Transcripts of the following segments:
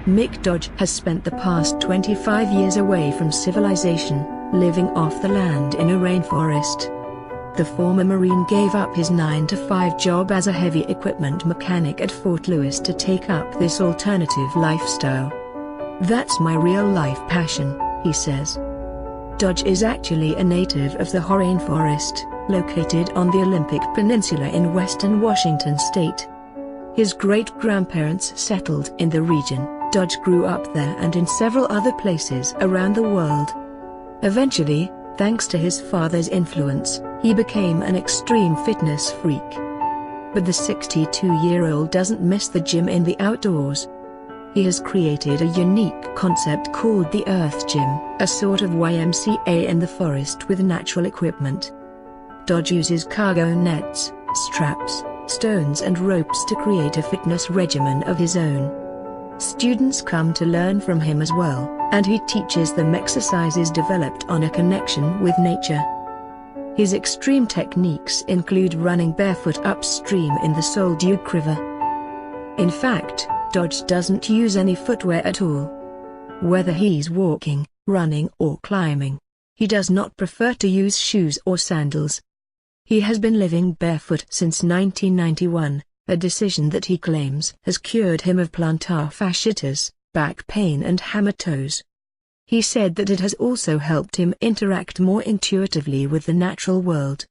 Mick Dodge has spent the past 25 years away from civilization, living off the land in a rainforest. The former Marine gave up his 9-to-5 job as a heavy equipment mechanic at Fort Lewis to take up this alternative lifestyle. "That's my real-life passion," he says. Dodge is actually a native of the rainforest, located on the Olympic Peninsula in western Washington state. His great-grandparents settled in the region. Dodge grew up there and in several other places around the world. Eventually, thanks to his father's influence, he became an extreme fitness freak. But the 62-year-old doesn't miss the gym in the outdoors. He has created a unique concept called the Earth Gym, a sort of YMCA in the forest with natural equipment. Dodge uses cargo nets, straps, stones and ropes to create a fitness regimen of his own. Students come to learn from him as well, and he teaches them exercises developed on a connection with nature. His extreme techniques include running barefoot upstream in the Solduke River. In fact, Dodge doesn't use any footwear at all. Whether he's walking, running or climbing, he does not prefer to use shoes or sandals. He has been living barefoot since 1991. A decision that he claims has cured him of plantar fasciitis, back pain and hammer toes. He said that it has also helped him interact more intuitively with the natural world.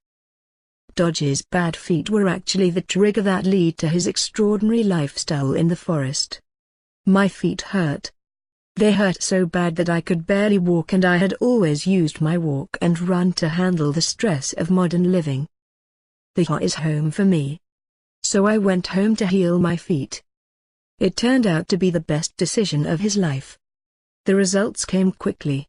Dodge's bad feet were actually the trigger that led to his extraordinary lifestyle in the forest. "My feet hurt. They hurt so bad that I could barely walk, and I had always used my walk and run to handle the stress of modern living. The is home for me. So I went home to heal my feet." It turned out to be the best decision of his life. The results came quickly.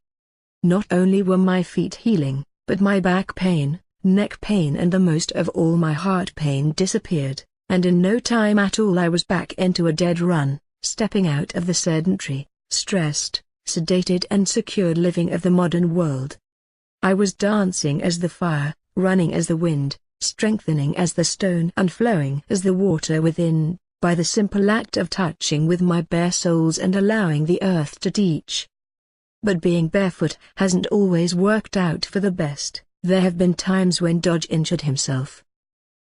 Not only were my feet healing, but my back pain, neck pain and the most of all my heart pain disappeared, and in no time at all I was back into a dead run, stepping out of the sedentary, stressed, sedated and secured living of the modern world. I was dancing as the fire, running as the wind, strengthening as the stone and flowing as the water within, by the simple act of touching with my bare soles and allowing the earth to teach. But being barefoot hasn't always worked out for the best. There have been times when Dodge injured himself.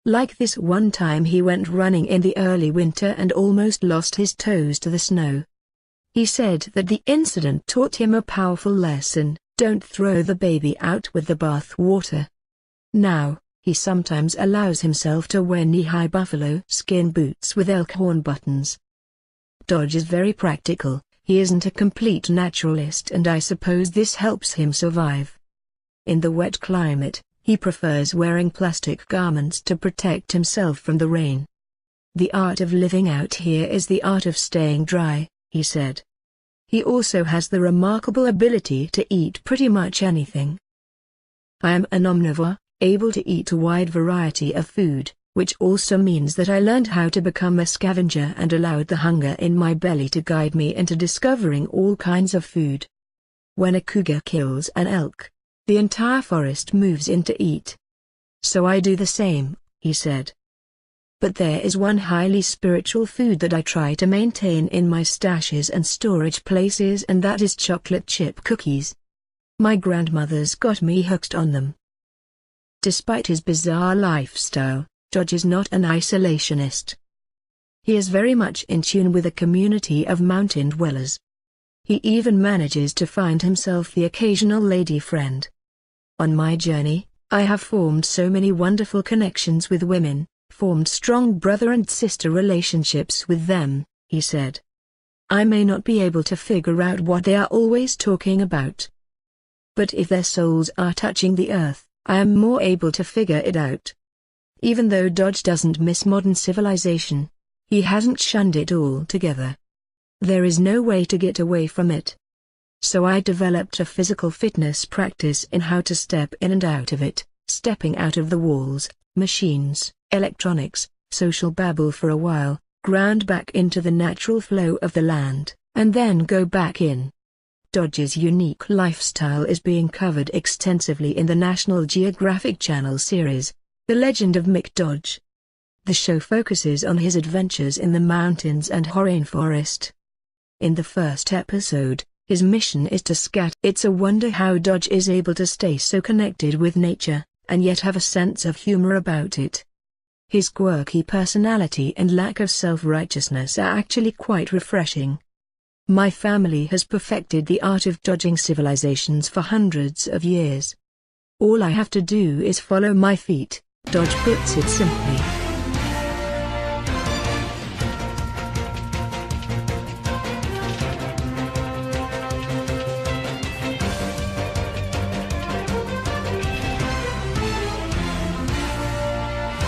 Like this one time he went running in the early winter and almost lost his toes to the snow. He said that the incident taught him a powerful lesson: don't throw the baby out with the bath water. Now, he sometimes allows himself to wear knee-high buffalo skin boots with elk horn buttons. Dodge is very practical. He isn't a complete naturalist, and I suppose this helps him survive. In the wet climate, he prefers wearing plastic garments to protect himself from the rain. "The art of living out here is the art of staying dry," he said. He also has the remarkable ability to eat pretty much anything. "I am an omnivore, able to eat a wide variety of food, which also means that I learned how to become a scavenger and allowed the hunger in my belly to guide me into discovering all kinds of food. When a cougar kills an elk, the entire forest moves in to eat. So I do the same," he said. "But there is one highly spiritual food that I try to maintain in my stashes and storage places, and that is chocolate chip cookies. My grandmother's got me hooked on them." Despite his bizarre lifestyle, Dodge is not an isolationist. He is very much in tune with a community of mountain dwellers. He even manages to find himself the occasional lady friend. "On my journey, I have formed so many wonderful connections with women, formed strong brother and sister relationships with them," he said. "I may not be able to figure out what they are always talking about. But if their souls are touching the earth, I am more able to figure it out." Even though Dodge doesn't miss modern civilization, he hasn't shunned it altogether. "There is no way to get away from it. So I developed a physical fitness practice in how to step in and out of it, stepping out of the walls, machines, electronics, social babble for a while, ground back into the natural flow of the land, and then go back in." Dodge's unique lifestyle is being covered extensively in the National Geographic Channel series, The Legend of Mick Dodge. The show focuses on his adventures in the mountains and rainforest. In the first episode, his mission is to scatter. It's a wonder how Dodge is able to stay so connected with nature, and yet have a sense of humor about it. His quirky personality and lack of self-righteousness are actually quite refreshing. My family has perfected the art of dodging civilizations for hundreds of years. All I have to do is follow my feet, Dodge puts it simply.